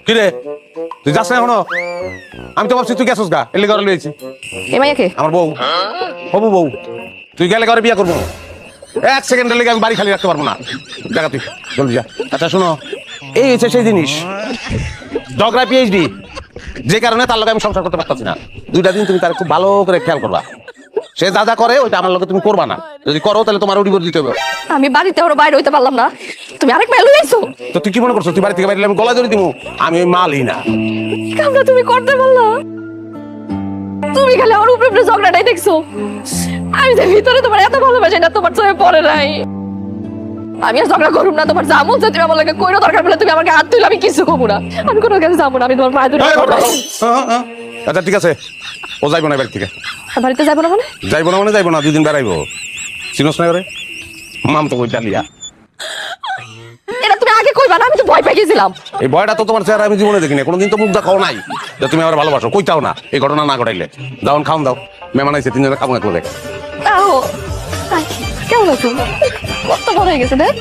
কি রে তুই যাস না এখনো? আমি তো ভাবছি তুই গেছস গা, এলে ঘরে লইছি। এ মাইয়াকে আমার বউ, হবু বউ। তুই গেলে ঘরে বিয়ে করবো, 1 সেকেন্ডের লেগে আমি বাড়ি খালি রাখতে পারবো না। দেখা তুই জলদি যা। আচ্ছা শোনো, এই হচ্ছে সেই জিনিস, ঝগড়া পিএইচডি, যে কারণে তার লগে আমি সংসার করতে পারতাছি না। 2টা দিন তুমি তার খুব ভালো করে খেয়াল করবা। সে যা যা করে ওইটা আমার লগে তুমি করবা না। যদি করো তাহলে তোমার ডিভোর্স দিতে হবে। আমি বাড়িতে ওর বাইরে হইতে পারলাম না, তুমি আরেক মেয়ে লই আইছো। তো তুই কি মনে করছো তুই বাড়ি থেকে বাইরে আমি গলায় ধরে দিব? আমি ওই মালই না। কামটা তুমি করতে পারলা? তুমি খালি আমার উপরে উপরে ঝগড়াটাই দেখছো। আমি যে ভিতরে তোমার এত ভালোবাসি না তোমার চোখে পড়ে নাই। আমি আর ঝগড়া করুম না, তোমার যা মন চায় তুমি আমার লাগে কইরো, দরকার পড়লে তুমি আমাকে হাত তুলে আমি কিছু করবো না। আমি কোনো কাছে যাবো না, আমি তোমার পায়ে ধরে আচ্ছা ঠিক আছে, ও যাইবো না বাড়ি থেকে। বাড়িতে যাবো না মানে? যাইবো না মানে যাইবো না, 2 দিন বেড়াইবো। চিনস না করে মাম তো কই ডালিয়া। এটা তুমি আগে কইবা না, আমি তো ভয় পেয়ে গেছিলাম। এই ভয়টা তো তোমার চেহারা আমি জীবনে দেখিনি, কোনোদিন তো মুখ দেখাও নাই যে তুমি আমার ভালোবাসো, কইতাও না এই ঘটনা না ঘটাইলে। দাও খাওন দাও, মেহমান আইছে, 3 জনে খাবো একলো দেখ। আহ, কেমন আছো? কত বড় হয়ে গেছে দেখ।